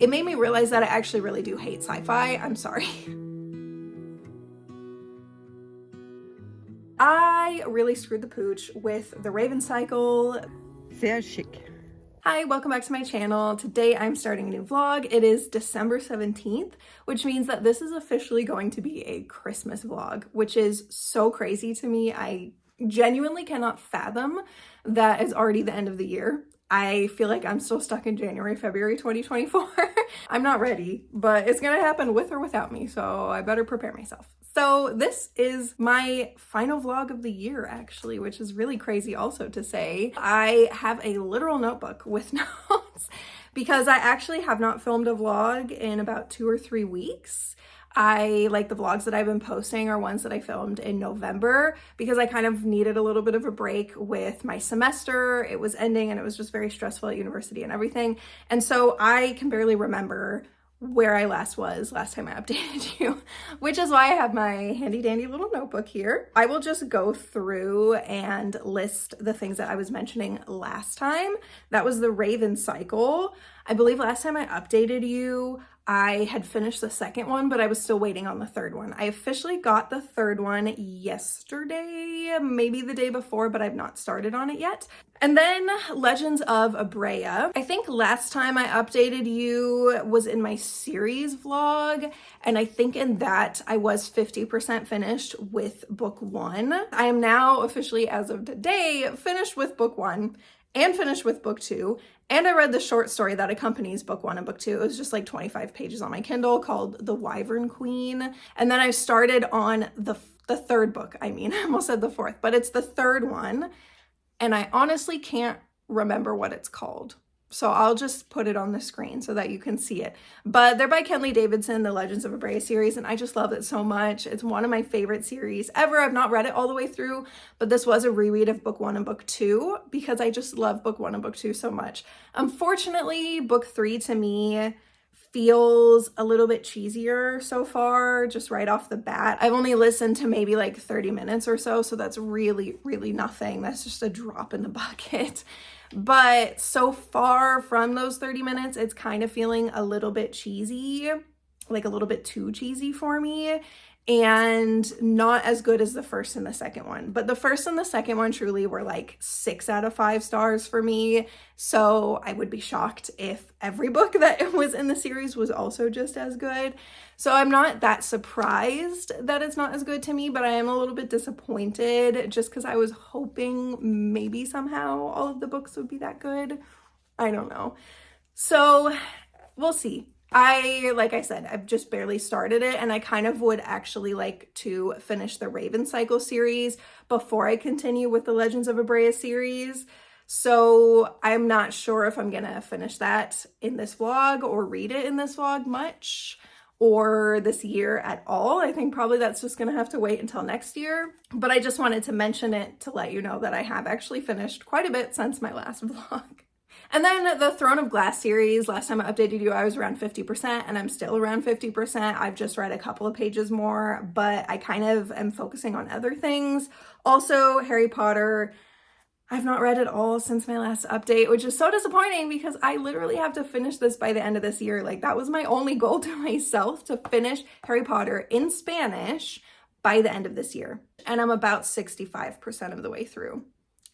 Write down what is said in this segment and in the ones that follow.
It made me realize that I actually really do hate sci-fi. I'm sorry. I really screwed the pooch with the Raven cycle. Sehr schick. Hi, welcome back to my channel. Today I'm starting a new vlog. It is December 17th, which means that this is officially going to be a Christmas vlog, which is so crazy to me. I genuinely cannot fathom that it's already the end of the year. I feel like I'm still stuck in January, February 2024. I'm not ready, but it's gonna happen with or without me, so I better prepare myself. So this is my final vlog of the year, actually, which is really crazy also to say. I have a literal notebook with notes because I actually have not filmed a vlog in about 2 or 3 weeks. The vlogs that I've been posting are ones that I filmed in November because I kind of needed a little bit of a break with my semester. It was ending and it was just very stressful at university and everything. And so I can barely remember where I last time I updated you, which is why I have my handy dandy little notebook here. I will just go through and list the things that I was mentioning last time. That was the Raven cycle. I believe last time I updated you, I had finished the second one, but I was still waiting on the third one. I officially got the third one yesterday, maybe the day before, but I've not started on it yet. And then Legends of Abrea. I think last time I updated you was in my series vlog, and I think in that I was 50% finished with book 1. I am now officially, as of today, finished with book 1 and finished with book 2. And I read the short story that accompanies book 1 and book 2. It was just like 25 pages on my Kindle called The Wyvern Queen. And then I started on the third book. I almost said the fourth, but it's the third one. And I honestly can't remember what it's called. So I'll just put it on the screen so that you can see it. But they're by Kenley Davidson, the Legends of Abrea series, and I just love it so much. It's one of my favorite series ever. I've not read it all the way through, but this was a reread of book 1 and book 2 because I just love book 1 and book 2 so much. Unfortunately, book 3 to me feels a little bit cheesier so far, just right off the bat. I've only listened to maybe like 30 minutes or so, so that's really, really nothing. That's just a drop in the bucket. But so far from those 30 minutes, it's kind of feeling a little bit cheesy, like a little bit too cheesy for me, and not as good as the first and the second one. But the first and the second one truly were like 6 out of 5 stars for me. So I would be shocked if every book that was in the series was also just as good. So I'm not that surprised that it's not as good to me, but I am a little bit disappointed just because I was hoping maybe somehow all of the books would be that good. I don't know. So we'll see. Like I said, I've just barely started it, and I kind of would actually like to finish the Raven Cycle series before I continue with the Legends of Abrea series. So I'm not sure if I'm gonna finish that in this vlog or read it in this vlog much, or this year at all. I think probably that's just gonna have to wait until next year. But I just wanted to mention it to let you know that I have actually finished quite a bit since my last vlog. And then the Throne of Glass series, last time I updated you, I was around 50%, and I'm still around 50%. I've just read a couple of pages more, but I kind of am focusing on other things. Also, Harry Potter, I've not read it all since my last update, which is so disappointing because I literally have to finish this by the end of this year. Like, that was my only goal to myself, to finish Harry Potter in Spanish by the end of this year. And I'm about 65% of the way through.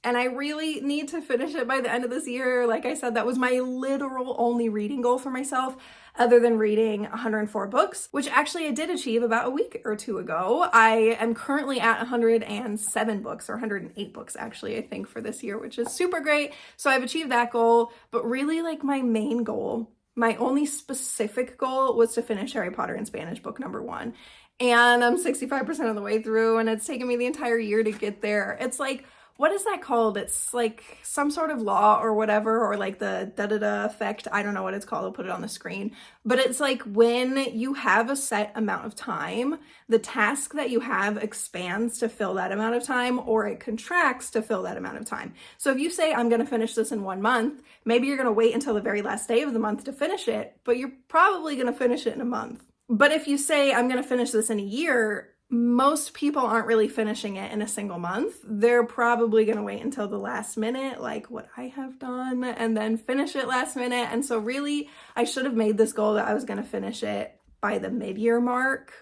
And I really need to finish it by the end of this year. Like I said, that was my literal only reading goal for myself, other than reading 104 books, which actually I did achieve about a week or 2 ago. I am currently at 107 books, or 108 books actually, I think, for this year, which is super great. So I've achieved that goal, but really like my main goal, my only specific goal, was to finish Harry Potter in Spanish book number 1. And I'm 65% of the way through, and it's taken me the entire year to get there. It's like, what is that called? It's like some sort of law or whatever, or like the da-da-da effect. I don't know what it's called. I'll put it on the screen. But it's like when you have a set amount of time, the task that you have expands to fill that amount of time, or it contracts to fill that amount of time. So if you say, I'm going to finish this in 1 month, maybe you're going to wait until the very last day of the month to finish it, but you're probably going to finish it in a month. But if you say, I'm going to finish this in a year, most people aren't really finishing it in a single month. They're probably going to wait until the last minute, like what I have done, and then finish it last minute. And so really, I should have made this goal that I was going to finish it by the mid-year mark,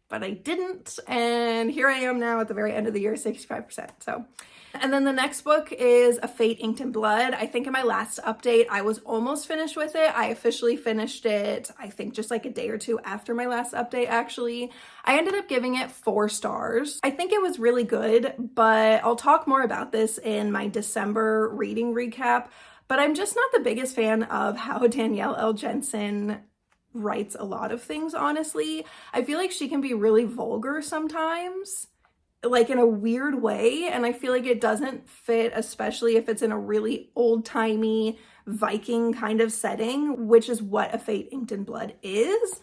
but I didn't. And here I am now at the very end of the year, 65%. So, and then the next book is A Fate Inked in Blood. I think in my last update, I was almost finished with it. I officially finished it, I think just like a day or two after my last update, actually. I ended up giving it 4 stars. I think it was really good, but I'll talk more about this in my December reading recap. But I'm just not the biggest fan of how Danielle L. Jensen writes a lot of things, honestly. I feel like she can be really vulgar sometimes, like in a weird way, and I feel like it doesn't fit, especially if it's in a really old-timey Viking kind of setting, which is what A Fate Inked in Blood is.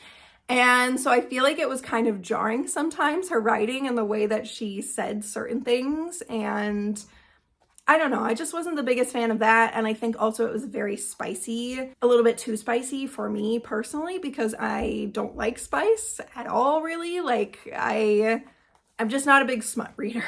And so I feel like it was kind of jarring sometimes, her writing and the way that she said certain things, and I don't know, I just wasn't the biggest fan of that. And I think also it was very spicy, a little bit too spicy for me personally, because I don't like spice at all, really. Like, I'm just not a big smut reader.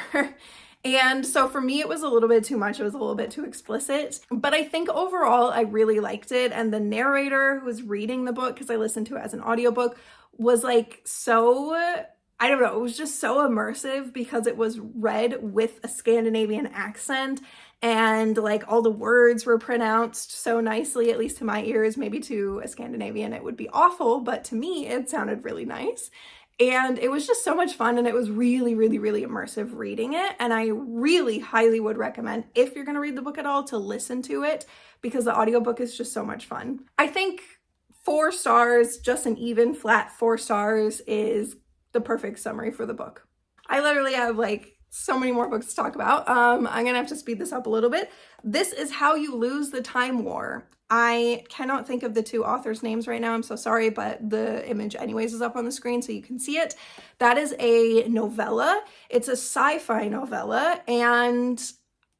And so for me, it was a little bit too much. It was a little bit too explicit. But I think overall, I really liked it. And the narrator who was reading the book, because I listened to it as an audiobook, was like so, I don't know, it was just so immersive because it was read with a Scandinavian accent. And like all the words were pronounced so nicely, at least to my ears. Maybe to a Scandinavian, it would be awful. But to me, it sounded really nice. And it was just so much fun, and it was really, really, really immersive reading it. And I really highly would recommend, if you're going to read the book at all, to listen to it, because the audiobook is just so much fun. I think 4 stars, just an even flat 4 stars, is the perfect summary for the book. I literally have like so many more books to talk about. I'm gonna have to speed this up a little bit. This is How You Lose the Time War. I cannot think of the 2 authors' names right now. I'm so sorry, but the image anyways is up on the screen so you can see it. That is a novella. It's a sci-fi novella, and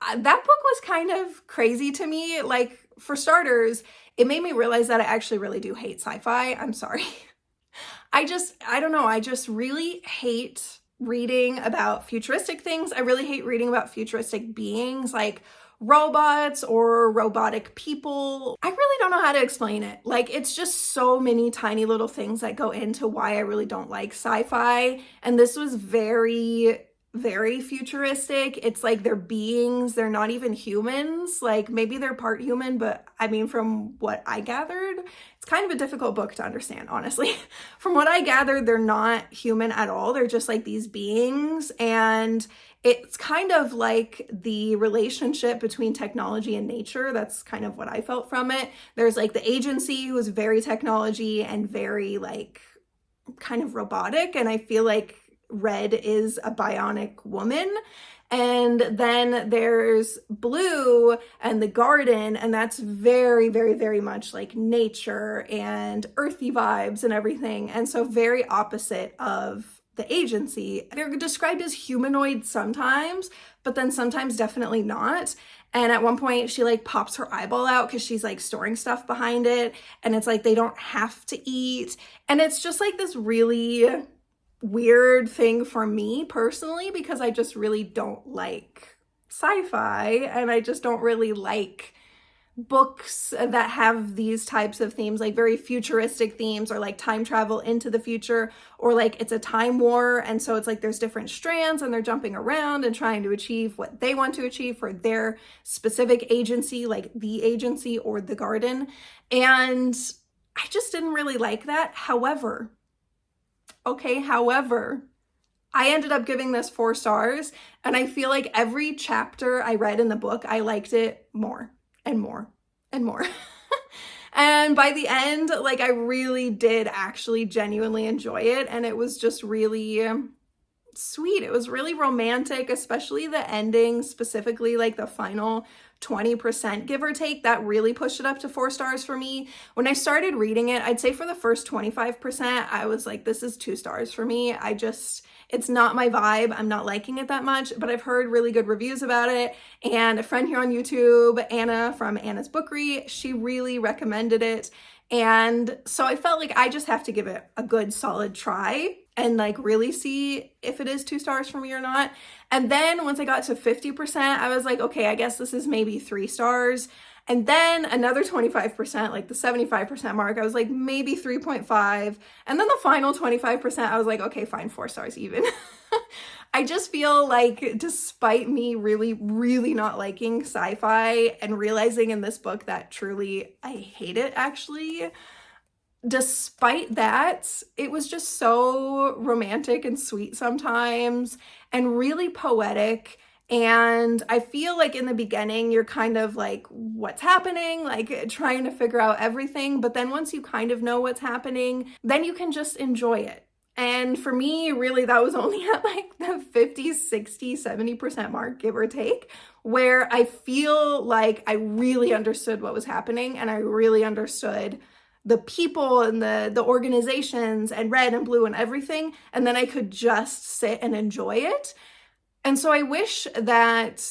that book was kind of crazy to me. Like, for starters, it made me realize that I actually really do hate sci-fi. I'm sorry. I don't know. I just really hate reading about futuristic things. I really hate reading about futuristic beings like robots or robotic people. I really don't know how to explain it. Like, it's just so many tiny little things that go into why I really don't like sci-fi. And this was very, very futuristic. It's like they're beings, they're not even humans. Like, maybe they're part human, but I mean, from what I gathered, it's kind of a difficult book to understand, honestly. From what I gathered, they're not human at all. They're just like these beings, and it's kind of like the relationship between technology and nature. That's kind of what I felt from it. There's like the agency, who is very technology and very like kind of robotic, and I feel like Red is a bionic woman. And then there's Blue and the garden, and that's very, very, very much like nature and earthy vibes and everything. And so very opposite of the agency. They're described as humanoid sometimes, but then sometimes definitely not. And at one point she like pops her eyeball out because she's like storing stuff behind it. And it's like they don't have to eat. And it's just like this really weird thing for me personally, because I just really don't like sci-fi, and I just don't really like books that have these types of themes, like very futuristic themes, or like time travel into the future, or like it's a time war, and so it's like there's different strands and they're jumping around and trying to achieve what they want to achieve for their specific agency, like the agency or the garden. And I just didn't really like that. However, I ended up giving this 4 stars, and I feel like every chapter I read in the book, I liked it more and more and more. And by the end, like, I really did actually genuinely enjoy it, and it was just really sweet. It was really romantic, especially the ending, specifically like the final 20%, give or take. That really pushed it up to 4 stars for me. When I started reading it, I'd say for the first 25%, I was like, this is 2 stars for me. It's not my vibe. I'm not liking it that much, but I've heard really good reviews about it. And a friend here on YouTube, Anna from Anna's Bookery, she really recommended it. And so I felt like I just have to give it a good solid try and like really see if it is 2 stars for me or not. And then once I got to 50%, I was like, okay, I guess this is maybe 3 stars. And then another 25%, like the 75% mark, I was like, maybe 3.5. And then the final 25%, I was like, okay, fine, 4 stars even. I just feel like despite me really, really not liking sci-fi and realizing in this book that truly I hate it actually, despite that, it was just so romantic and sweet sometimes and really poetic. And I feel like in the beginning, you're kind of like, what's happening? Like trying to figure out everything. But then once you kind of know what's happening, then you can just enjoy it. And for me, really, that was only at like the 50, 60, 70% mark, give or take, where I feel like I really understood what was happening and I really understood the people and the organizations and red and blue and everything. And then I could just sit and enjoy it. And so I wish that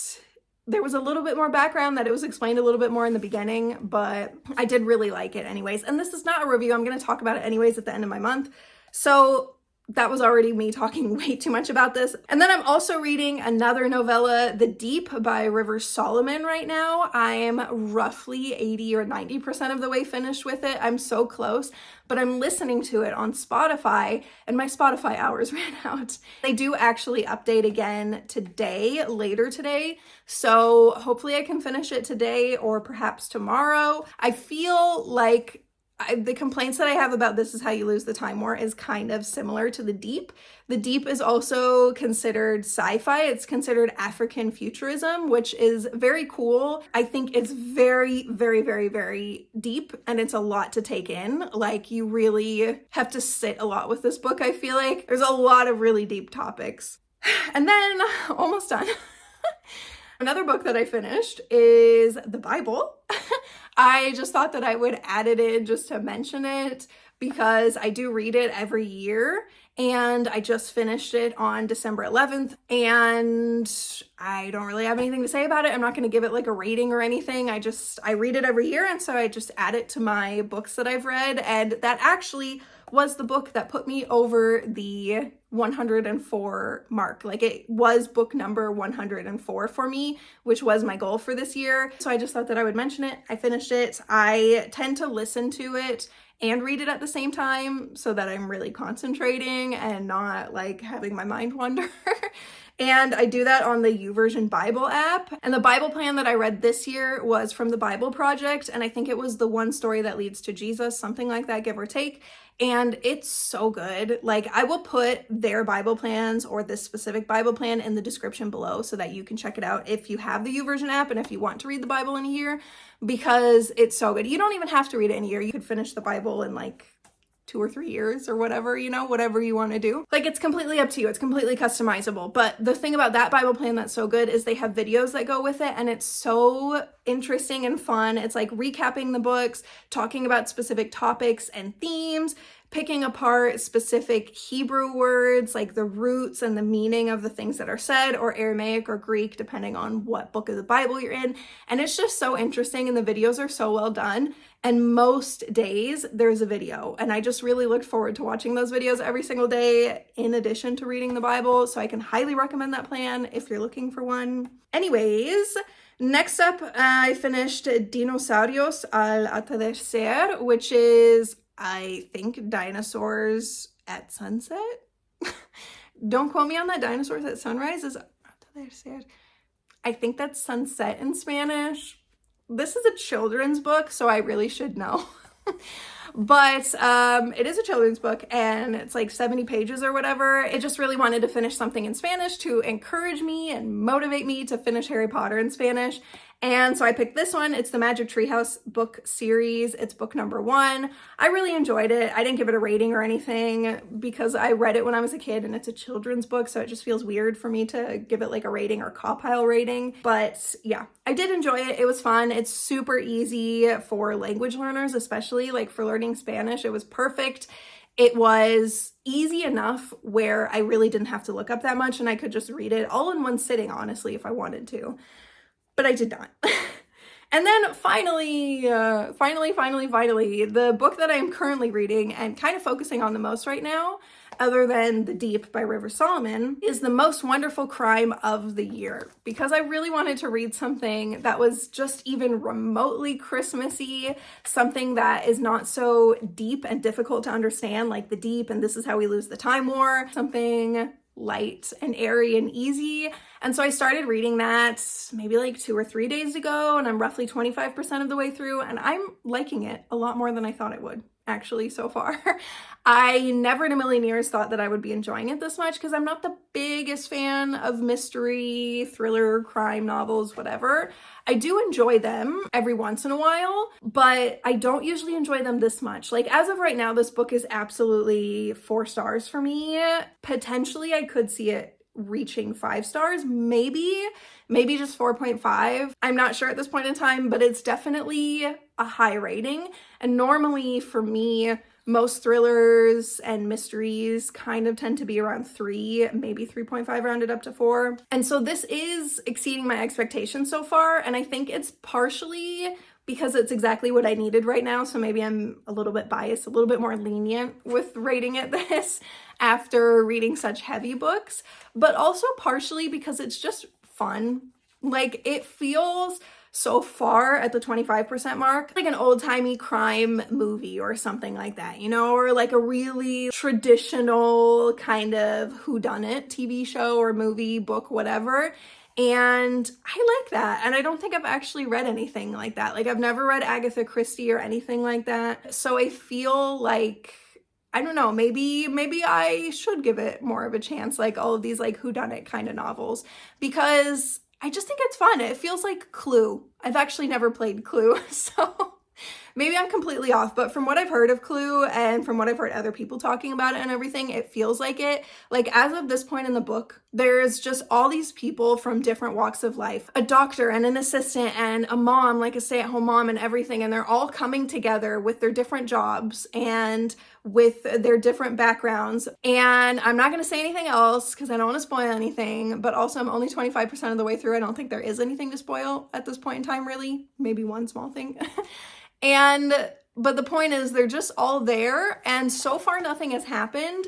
there was a little bit more background, that it was explained a little bit more in the beginning, but I did really like it anyways. And this is not a review. I'm going to talk about it anyways at the end of my month. So that was already me talking way too much about this. And then I'm also reading another novella, The Deep by River Solomon right now. I'm roughly 80 or 90% of the way finished with it. I'm so close, but I'm listening to it on Spotify and my Spotify hours ran out. They do actually update again today, later today. So hopefully I can finish it today or perhaps tomorrow. I feel like the complaints that I have about This Is How You Lose the Time War is kind of similar to The Deep. The Deep is also considered sci-fi. It's considered African futurism, which is very cool. I think it's very, very, very, very deep and it's a lot to take in. Like you really have to sit a lot with this book, I feel like. There's a lot of really deep topics. And then, almost done. Another book that I finished is the Bible. I just thought that I would add it in just to mention it because I do read it every year and I just finished it on December 11th and I don't really have anything to say about it. I'm not going to give it like a rating or anything. I read it every year and so I just add it to my books that I've read, and that actually was the book that put me over the 104 mark. Like it was book number 104 for me, which was my goal for this year. So I just thought that I would mention it. I finished it. I tend to listen to it and read it at the same time so that I'm really concentrating and not like having my mind wander. And I do that on the YouVersion Bible app. And the Bible plan that I read this year was from the Bible Project. And I think it was The One Story That Leads to Jesus, something like that, give or take. And it's so good. Like I will put their Bible plans or this specific Bible plan in the description below so that you can check it out if you have the YouVersion app and if you want to read the Bible in a year, because it's so good. You don't even have to read it in a year. You could finish the Bible in like 2 or 3 years or whatever, you know, whatever you want to do. Like it's completely up to you. It's completely customizable. But the thing about that Bible plan that's so good is they have videos that go with it and it's so interesting and fun. It's like recapping the books, talking about specific topics and themes, picking apart specific Hebrew words, like the roots and the meaning of the things that are said, or Aramaic or Greek, depending on what book of the Bible you're in. And it's just so interesting and the videos are so well done. And most days there's a video. And I just really look forward to watching those videos every single day in addition to reading the Bible. So I can highly recommend that plan if you're looking for one. Anyways, next up, I finished Dinosaurios al atardecer, which is, I think, dinosaurs at sunset. Don't quote me on that. Dinosaurs at sunrise is atardecer. I think that's sunset in Spanish. This is a children's book, so I really should know. But it is a children's book and it's like 70 pages or whatever. It just really wanted to finish something in Spanish to encourage me and motivate me to finish Harry Potter in Spanish. And so I picked this one. It's the Magic Treehouse book series. It's book number 1. I really enjoyed it. I didn't give it a rating or anything because I read it when I was a kid and it's a children's book, so it just feels weird for me to give it like a rating or compile rating. But yeah, I did enjoy it. It was fun. It's super easy for language learners, especially like for learning Spanish. It was perfect. It was easy enough where I really didn't have to look up that much and I could just read it all in one sitting, honestly, if I wanted to. But I did not. And then finally, the book that I'm currently reading and kind of focusing on the most right now, other than The Deep by River Solomon, is The Most Wonderful Crime of the Year. Because I really wanted to read something that was just even remotely Christmassy, something that is not so deep and difficult to understand, like The Deep and This Is How We Lose the Time War, something light and airy and easy. And so I started reading that maybe like 2 or 3 days ago, and I'm roughly 25% of the way through, and I'm liking it a lot more than I thought I would, actually, so far. I never in a million years thought that I would be enjoying it this much, because I'm not the biggest fan of mystery, thriller, crime novels, whatever. I do enjoy them every once in a while, but I don't usually enjoy them this much. Like, as of right now, this book is absolutely 4 stars for me. Potentially, I could see it reaching 5 stars, maybe just 4.5. I'm not sure at this point in time, but it's definitely a high rating. And normally for me, most thrillers and mysteries kind of tend to be around 3, maybe 3.5 rounded up to 4. And so this is exceeding my expectations so far. And I think it's partially because it's exactly what I needed right now. So maybe I'm a little bit biased, a little bit more lenient with rating it this after reading such heavy books, but also partially because it's just fun. Like, it feels so far at the 25% mark, like an old-timey crime movie or something like that, you know, or like a really traditional kind of whodunit TV show or movie, book, whatever. And I like that. And I don't think I've actually read anything like that. Like, I've never read Agatha Christie or anything like that. So I feel like, I don't know, maybe I should give it more of a chance, like all of these like whodunit kind of novels, because I just think it's fun. It feels like Clue. I've actually never played Clue, so maybe I'm completely off, but from what I've heard of Clue and from what I've heard other people talking about it and everything, it feels like it. Like, as of this point in the book, there's just all these people from different walks of life, a doctor and an assistant and a mom, like a stay-at-home mom and everything, and they're all coming together with their different jobs and with their different backgrounds. And I'm not going to say anything else because I don't want to spoil anything, but also I'm only 25% of the way through. I don't think there is anything to spoil at this point in time, really. Maybe one small thing. But the point is, they're just all there, and so far nothing has happened,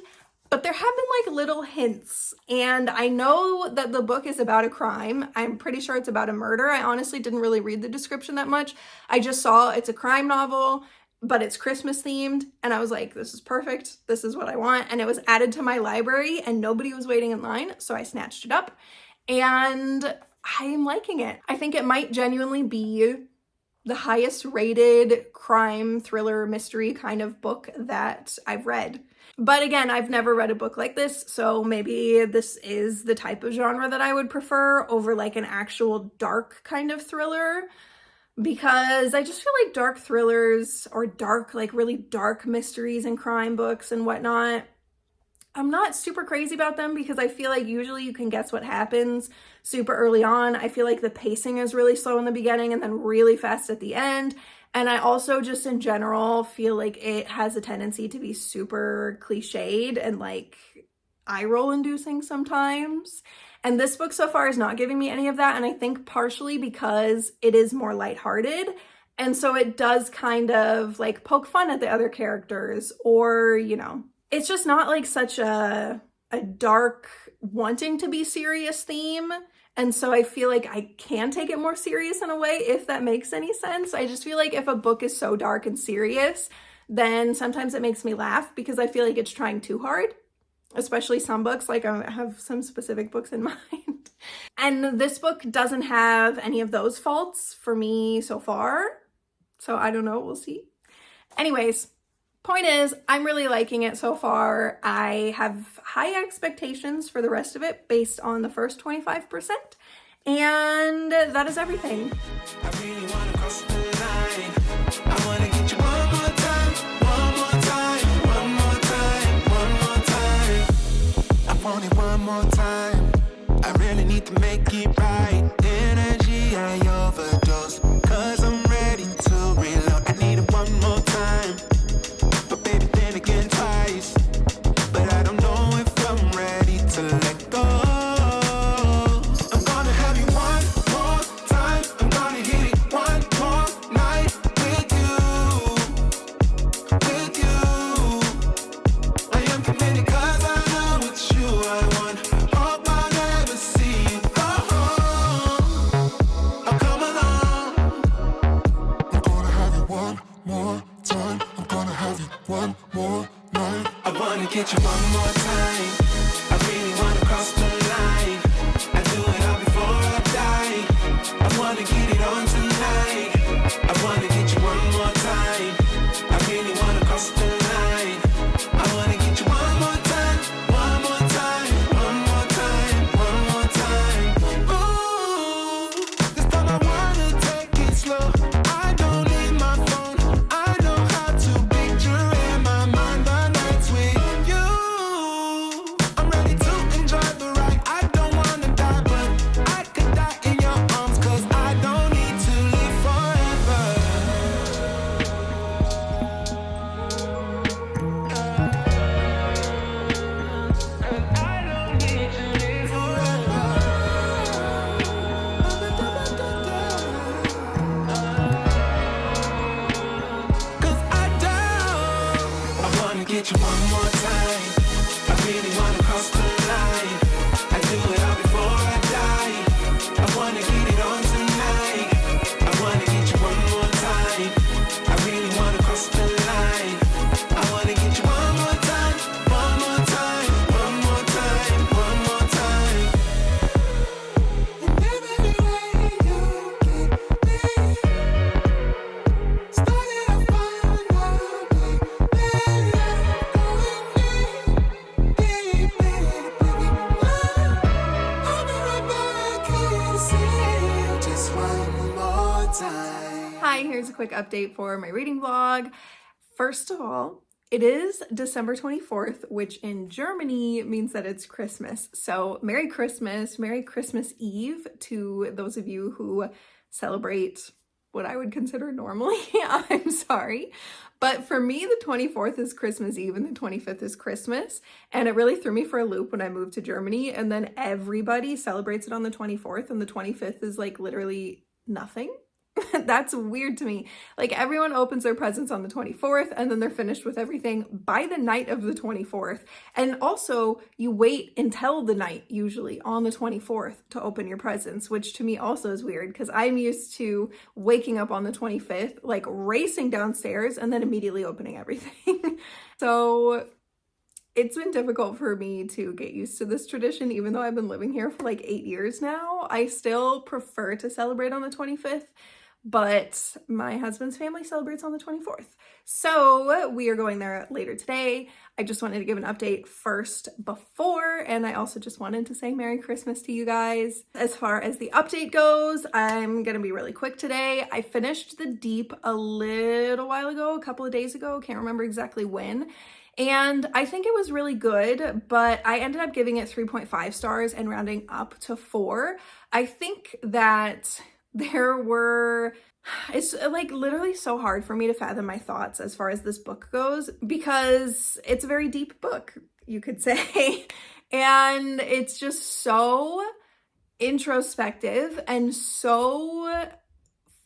but there have been like little hints. And I know that the book is about a crime. I'm pretty sure it's about a murder. I honestly didn't really read the description that much. I just saw it's a crime novel, but it's Christmas themed, and I was like, this is perfect. This is what I want. And it was added to my library and nobody was waiting in line, so I snatched it up and I'm liking it. I think it might genuinely be the highest rated crime, thriller, mystery kind of book that I've read. But again, I've never read a book like this, so maybe this is the type of genre that I would prefer over like an actual dark kind of thriller, because I just feel like dark thrillers or dark, like really dark mysteries and crime books and whatnot, I'm not super crazy about them because I feel like usually you can guess what happens super early on. I feel like the pacing is really slow in the beginning and then really fast at the end. And I also just in general feel like it has a tendency to be super cliched and like eye roll inducing sometimes. And this book so far is not giving me any of that. And I think partially because it is more lighthearted. And so it does kind of like poke fun at the other characters, or, you know, it's just not like such a dark wanting to be serious theme. And so I feel like I can take it more serious in a way, if that makes any sense. I just feel like if a book is so dark and serious, then sometimes it makes me laugh because I feel like it's trying too hard, especially some books. Like, I have some specific books in mind. And this book doesn't have any of those faults for me so far. So I don't know, we'll see. Anyways, point is, I'm really liking it so far. I have high expectations for the rest of it based on the first 25%. And that is everything. I really wanna cross the line. I wanna get you one more time, one more time, one more time, one more time. I want it one more time. I really need to make it right. Energy, I overdose. 'Cause I'm ready to reload. I need it one more time. But baby, then again twice. But I don't know if I'm ready to let go. I'm gonna have you one more time. I'm gonna hit it one more I wanna get you one more time. I really wanna cross the line. I do it all before I die. I wanna get it on tonight. I wanna get you one more time. I really wanna cross the line. I wanna get you one more time, one more time, one more time, one more time. Ooh, this time I wanna take it slow. I don't need my phone. I know how to picture in my mind the nights with you. I'm ready to enjoy the ride. I don't wanna die, but I could die in your arms, 'cause I don't need to live forever. I don't need to live forever. 'Cause I don't. I wanna get you one more time. I really wanna cross the line. I do it all before I die. I wanna get it on tonight. I wanna get you one more time. I really wanna cross the line. I wanna get you one more time, one more time, one more time, one more time. And every way you keep me started a fire now, then left going deep, deep in a boogie love. I'll be right back here to see you just one more time. Hi, here's a quick update for my reading vlog. First of all, it is December 24th, which in Germany means that it's Christmas. So Merry Christmas Eve to those of you who celebrate what I would consider normally. I'm sorry. But for me, the 24th is Christmas Eve and the 25th is Christmas. And it really threw me for a loop when I moved to Germany. And then everybody celebrates it on the 24th and the 25th is like literally nothing. That's weird to me. Like everyone opens their presents on the 24th and then they're finished with everything by the night of the 24th. And also you wait until the night usually on the 24th to open your presents, which to me also is weird because I'm used to waking up on the 25th, like racing downstairs and then immediately opening everything. So it's been difficult for me to get used to this tradition, even though I've been living here for like 8 years now. I still prefer to celebrate on the 25th. But my husband's family celebrates on the 24th. So we are going there later today. I just wanted to give an update first before, and I also just wanted to say Merry Christmas to you guys. As far as the update goes, I'm gonna be really quick today. I finished the Deep a little while ago, a couple of days ago, can't remember exactly when. And I think it was really good, but I ended up giving it 3.5 stars and rounding up to 4. I think that it's like literally so hard for me to fathom my thoughts as far as this book goes because it's a very deep book, you could say. And it's just so introspective and so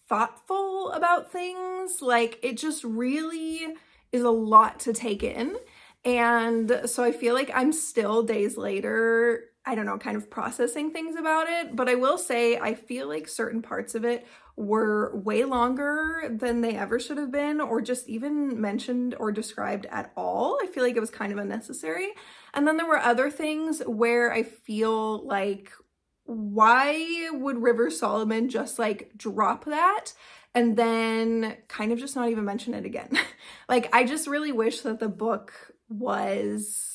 thoughtful about things. Like it just really is a lot to take in. And so I feel like I'm still days later, I don't know, kind of processing things about it. But I will say, I feel like certain parts of it were way longer than they ever should have been, or just even mentioned or described at all. I feel like it was kind of unnecessary. And then there were other things where I feel like, why would River Solomon just like drop that and then kind of just not even mention it again? Like, I just really wish that the book was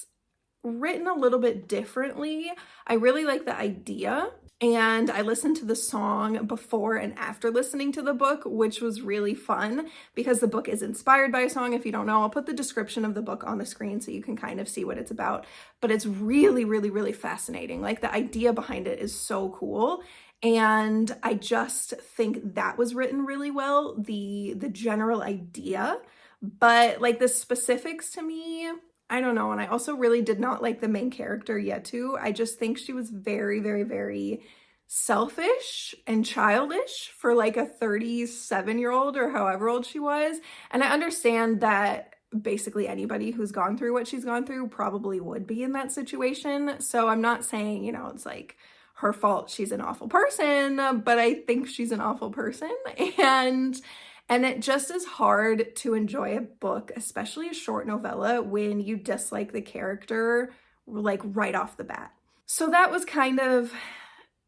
written a little bit differently. I really like the idea, and I listened to the song before and after listening to the book, which was really fun because the book is inspired by a song. If you don't know, I'll put the description of the book on the screen so you can kind of see what it's about, but it's really, really, really fascinating. Like the idea behind it is so cool. And I just think that was written really well, the general idea, but like the specifics to me, I don't know. And I also really did not like the main character Yetu. I just think she was very, very, very selfish and childish for like a 37-year-old or however old she was. And I understand that basically anybody who's gone through what she's gone through probably would be in that situation. So I'm not saying, you know, it's like her fault she's an awful person, but I think she's an awful person. And And it just is hard to enjoy a book, especially a short novella, when you dislike the character like right off the bat. So that was kind of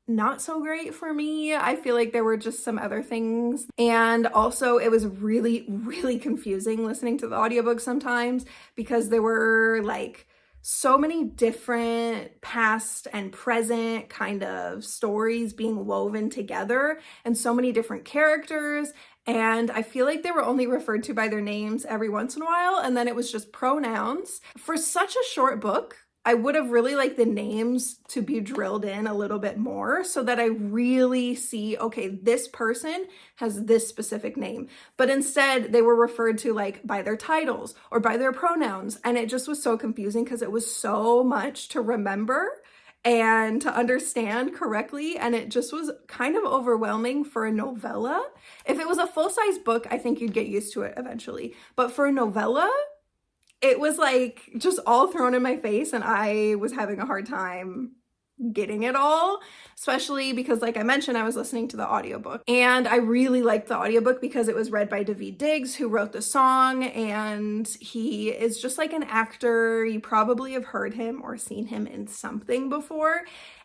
not so great for me. I feel like there were just some other things. And also it was really, really confusing listening to the audiobook sometimes because there were like so many different past and present kind of stories being woven together and so many different characters. And I feel like they were only referred to by their names every once in a while. And then it was just pronouns. For such a short book, I would have really liked the names to be drilled in a little bit more so that I really see, okay, this person has this specific name. But instead they were referred to like by their titles or by their pronouns. And it just was so confusing because it was so much to remember and to understand correctly. And it just was kind of overwhelming for a novella. If it was a full-size book, I think you'd get used to it eventually. But for a novella, it was like just all thrown in my face and I was having a hard time getting it all, especially because like I mentioned, I was listening to the audiobook and I really liked the audiobook because it was read by Daveed Diggs, who wrote the song, and he is just like an actor. You probably have heard him or seen him in something before.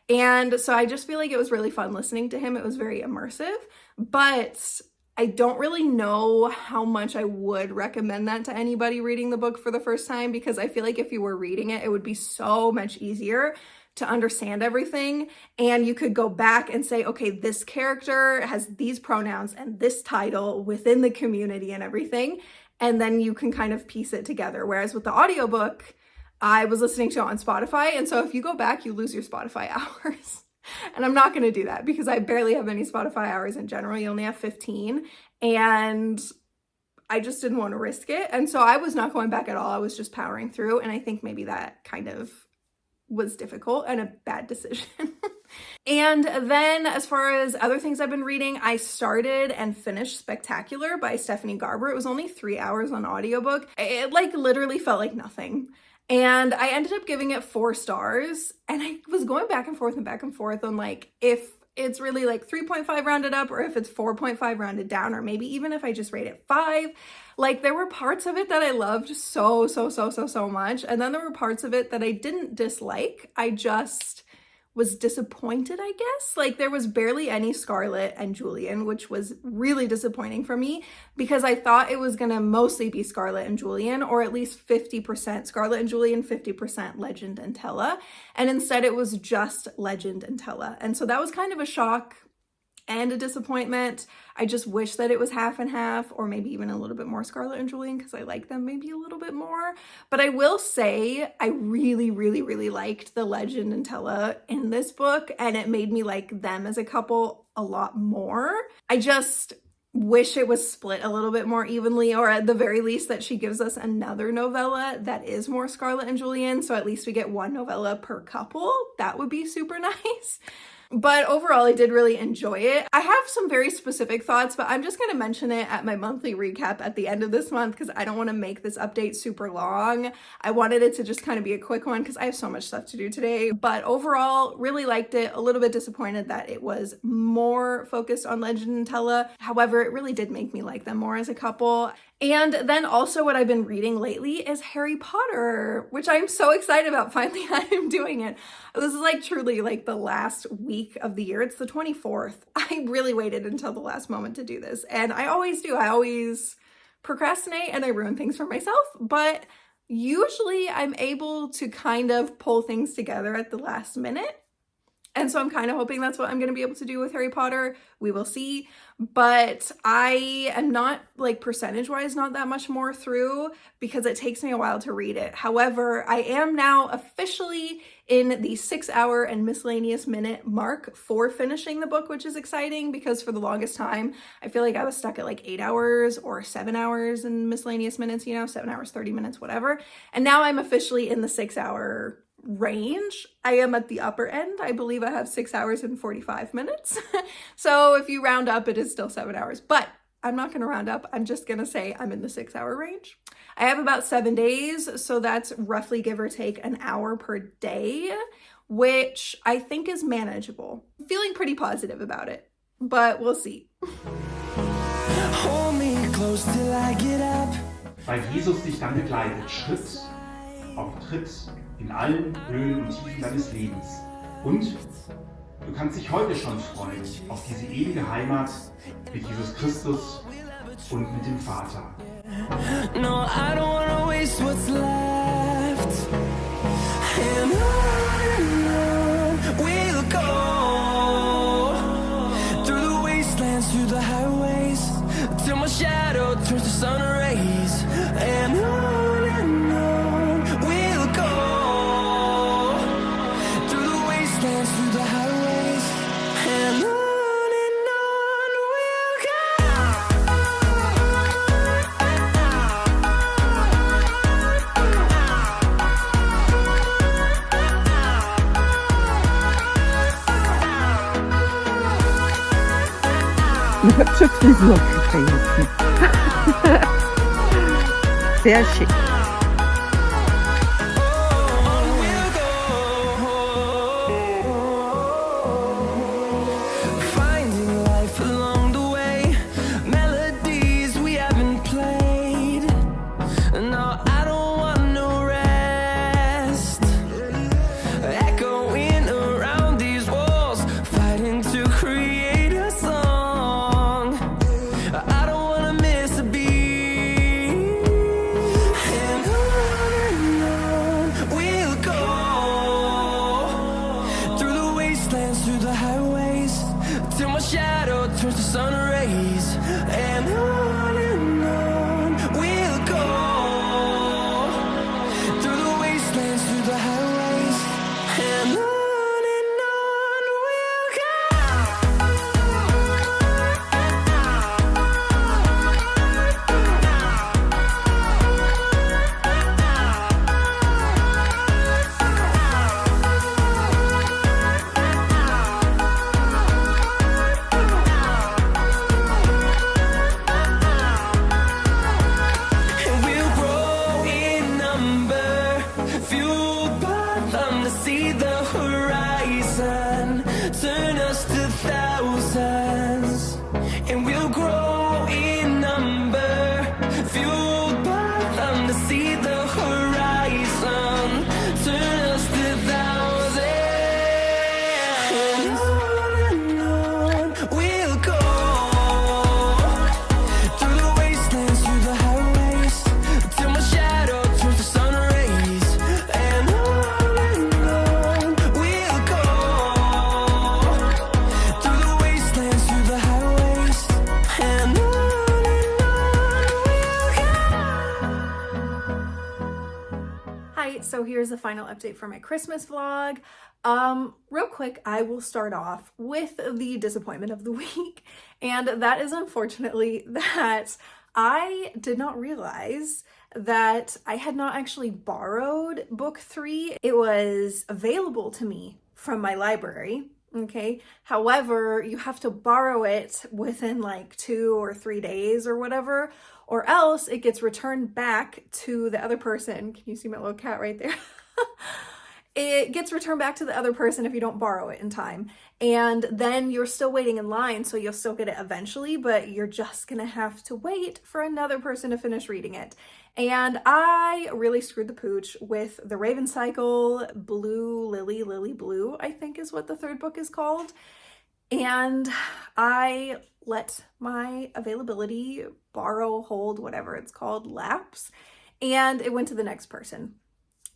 And so I just feel like it was really fun listening to him. It was very immersive, but I don't really know how much I would recommend that to anybody reading the book for the first time, because I feel like if you were reading it, it would be so much easier to understand everything. And you could go back and say, okay, this character has these pronouns and this title within the community and everything. And then you can kind of piece it together. Whereas with the audiobook, I was listening to it on Spotify. And so if you go back, you lose your Spotify hours. And I'm not going to do that because I barely have any Spotify hours in general. You only have 15. And I just didn't want to risk it. And so I was not going back at all. I was just powering through. And I think maybe that kind of was difficult and a bad decision. And then as far as other things I've been reading, I started and finished Spectacular by Stephanie Garber. It was only 3 hours on audiobook. It like literally felt like nothing. And I ended up giving it 4 stars, and I was going back and forth on like if it's really like 3.5 rounded up or if it's 4.5 rounded down, or maybe even if I just rate it 5. Like there were parts of it that I loved so much, and then there were parts of it that I didn't dislike. I just was disappointed, I guess. Like there was barely any Scarlett and Julian, which was really disappointing for me because I thought it was gonna mostly be Scarlett and Julian, or at least 50% Scarlett and Julian, 50% Legend and Tella. And instead it was just Legend and Tella. And so that was kind of a shock and a disappointment. I just wish that it was half and half, or maybe even a little bit more Scarlett and Julian because I like them maybe a little bit more. But I will say I really liked the Legend and Tella in this book, and it made me like them as a couple a lot more. I just wish it was split a little bit more evenly, or at the very least that she gives us another novella that is more Scarlett and Julian, so at least we get one novella per couple. That would be super nice. But overall, I did really enjoy it. I have some very specific thoughts, but I'm just going to mention it at my monthly recap at the end of this month because I don't want to make this update super long. I wanted it to just kind of be a quick one because I have so much stuff to do today. But overall, really liked it. A little bit disappointed that it was more focused on Legend and Tella. However, it really did make me like them more as a couple. And then also what I've been reading lately is Harry Potter, which I'm so excited about. Finally, I'm doing it. This is like truly like the last week of the year. It's the 24th. I really waited until the last moment to do this. And I always do. I always procrastinate and I ruin things for myself. But usually I'm able to kind of pull things together at the last minute. And so I'm kind of hoping that's what I'm going to be able to do with Harry Potter. We will see. But I am not, like, percentage-wise, not that much more through because it takes me a while to read it. However, I am now officially in the 6-hour and miscellaneous minute mark for finishing the book, which is exciting because for the longest time, I feel like I was stuck at like 8 hours or 7 hours in miscellaneous minutes, you know, 7 hours, 30 minutes, whatever. And now I'm officially in the 6-hour range. I am at the upper end. I believe I have 6 hours and 45 minutes. So if you round up, it is still 7 hours, but I'm not going to round up. I'm just going to say I'm in the 6-hour range. I have about 7 days. So that's roughly, give or take, an hour per day, which I think is manageable. I'm feeling pretty positive about it, but we'll see. Hold me close till I get up. Weil Jesus dich dann begleitet, Schritt auf Tritt, in allen Höhen und Tiefen deines Lebens. Und du kannst dich heute schon freuen auf diese ewige Heimat mit Jesus Christus und mit dem Vater. No, I don't wanna waste what's left. And on we'll go. Through the wastelands, through the highways, till my shadow turns to sun rays. And on we'll go. Through the wastelands, through the highways, and on we'll go. Eine hübsche Frisur kriegt er jetzt. Sehr schick. Finding life along the way, melodies we haven't played. No, I don't want no rest. Echoing around these walls, fighting to create a song. I don't wanna miss a beat. And on we'll go. Through the wastelands, through the highways, till my shadow turns to sun rays. And on we'll go. Through the wastelands, through the highways, and on we'll And we'll grow in number, fueled by them to see the horizon, turn us to thousands. And we'll grow in number, fueled by them to see the horizon, turn us to thousands. And on we'll go. Through the wastelands, through the highways, till my shadow turns to sun rays. And on we'll go. Through the wastelands, through the highways, and on we'll go. Hi, so here's the final update for my Christmas vlog. Real quick, I will start off with the disappointment of the week, and that is unfortunately that I did not realize that I had not actually borrowed book 3. It was available to me from my library, okay? However, you have to borrow it within like 2 or 3 days or whatever, or else it gets returned back to the other person. Can you see my little cat right there? It gets returned back to the other person if you don't borrow it in time. And then you're still waiting in line, so you'll still get it eventually, but you're just gonna have to wait for another person to finish reading it. And I really screwed the pooch with the Raven Cycle, Blue Lily, Lily Blue, I think is what the third book is called. And I let my availability, borrow, hold, whatever it's called, lapse, and it went to the next person.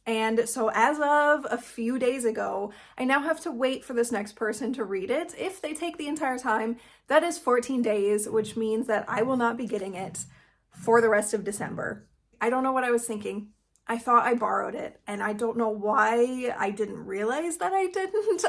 And so as of a few days ago, I now have to wait for this next person to read it. If they take the entire time, that is 14 days, which means that I will not be getting it for the rest of December. I don't know what I was thinking. I thought I borrowed it, and I don't know why I didn't realize that I didn't.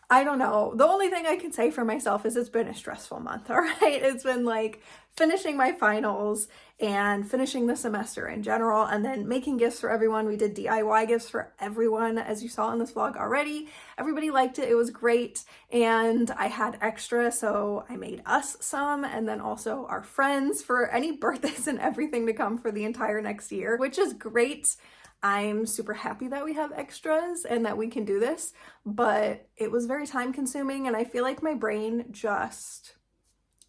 I don't know. The only thing I can say for myself is it's been a stressful month, all right? It's been like finishing my finals and finishing the semester in general, and then making gifts for everyone. We did DIY gifts for everyone, as you saw in this vlog already. Everybody liked it. It was great, and I had extra, so I made us some, and then also our friends for any birthdays and everything to come for the entire next year, which is great. I'm super happy that we have extras and that we can do this, but it was very time consuming, and I feel like my brain just,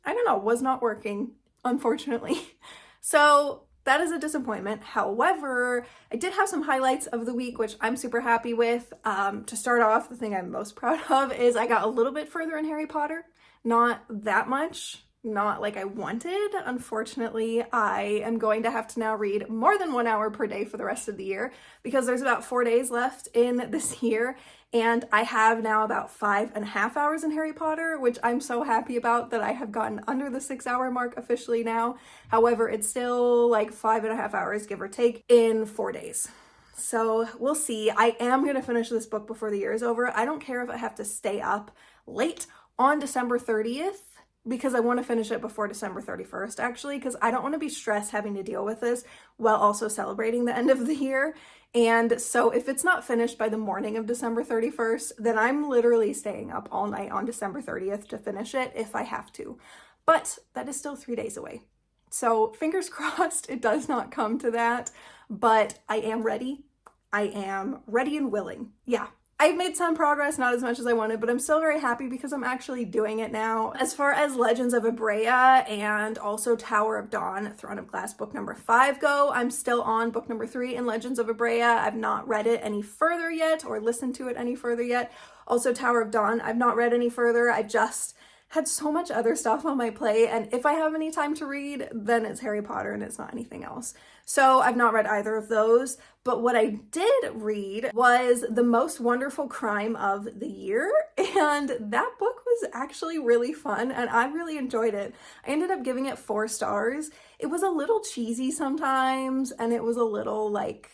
I don't know, was not working unfortunately. So that is a disappointment. However, I did have some highlights of the week, which I'm super happy with. To start off, the thing I'm most proud of is I got a little bit further in Harry Potter. Not that much, not like I wanted. Unfortunately, I am going to have to now read more than 1 hour per day for the rest of the year because there's about 4 days left in this year. And I have now about 5.5 hours in Harry Potter, which I'm so happy about that I have gotten under the 6 hour mark officially now. However, it's still like 5.5 hours, give or take, in 4 days. So we'll see. I am going to finish this book before the year is over. I don't care if I have to stay up late on December 30th because I want to finish it before December 31st, actually, because I don't want to be stressed having to deal with this while also celebrating the end of the year. And so if it's not finished by the morning of December 31st, then I'm literally staying up all night on December 30th to finish it if I have to. But that is still 3 days away. So fingers crossed it does not come to that, but I am ready. I am ready and willing. Yeah. I've made some progress, not as much as I wanted, but I'm still very happy because I'm actually doing it now. As far as Legends of Abrea and also Tower of Dawn, Throne of Glass book number 5 go, I'm still on book number 3 in Legends of Abrea. I've not read it any further yet or listened to it any further yet. Also Tower of Dawn, I've not read any further. I just had so much other stuff on my plate, and if I have any time to read, then it's Harry Potter and it's not anything else. So I've not read either of those, but what I did read was The Most Wonderful Crime of the Year, and that book was actually really fun and I really enjoyed it. I ended up giving it 4 stars. It was a little cheesy sometimes, and it was a little like,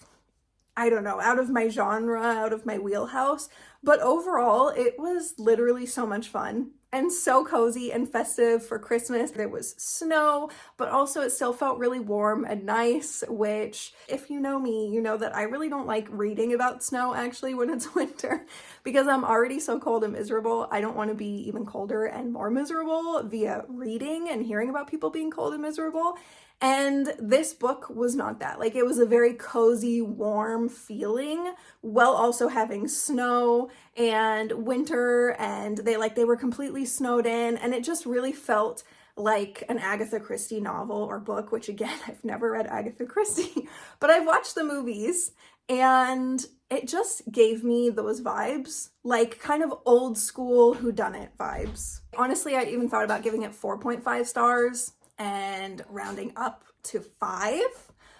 I don't know, out of my genre, out of my wheelhouse, but overall it was literally so much fun and so cozy and festive for Christmas. There was snow, but also it still felt really warm and nice, which if you know me, you know that I really don't like reading about snow actually when it's winter because I'm already so cold and miserable. I don't want to be even colder and more miserable via reading and hearing about people being cold and miserable. And this book was not that. Like, it was a very cozy, warm feeling while also having snow and winter, and they were completely snowed in, and it just really felt like an Agatha Christie novel or book, which again, I've never read Agatha Christie, but I've watched the movies and it just gave me those vibes, like kind of old school whodunit vibes. Honestly, I even thought about giving it 4.5 stars and rounding up to 5,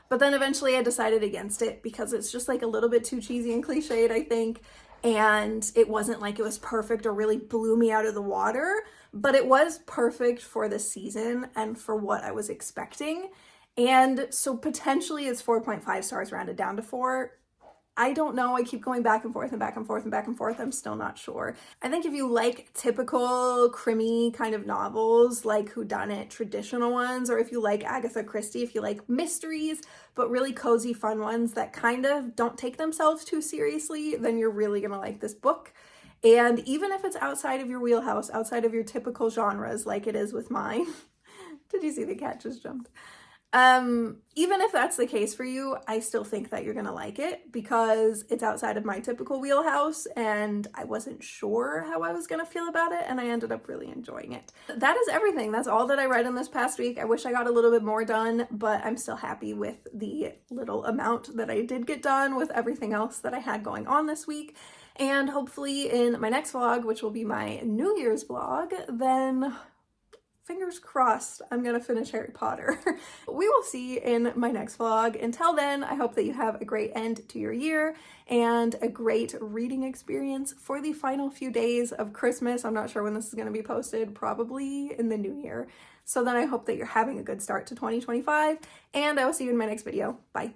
but then eventually I decided against it because it's just like a little bit too cheesy and cliched, I think, and it wasn't like it was perfect or really blew me out of the water, but it was perfect for the season and for what I was expecting. And so potentially it's 4.5 stars rounded down to 4. I don't know. I keep going back and forth and back and forth and back and forth. I'm still not sure. I think if you like typical crimmy kind of novels, like whodunit traditional ones, or if you like Agatha Christie, if you like mysteries, but really cozy, fun ones that kind of don't take themselves too seriously, then you're really gonna like this book. And even if it's outside of your wheelhouse, outside of your typical genres, like it is with mine. Did you see the cat just jumped? Even if that's the case for you, I still think that you're gonna like it because it's outside of my typical wheelhouse and I wasn't sure how I was gonna feel about it, and I ended up really enjoying it. That is everything. That's all that I read in this past week. I wish I got a little bit more done, but I'm still happy with the little amount that I did get done with everything else that I had going on this week. And hopefully in my next vlog, which will be my New Year's vlog, then fingers crossed, I'm gonna finish Harry Potter. We will see in my next vlog. Until then, I hope that you have a great end to your year and a great reading experience for the final few days of Christmas. I'm not sure when this is gonna be posted, probably in the new year. So then I hope that you're having a good start to 2025, and I will see you in my next video. Bye.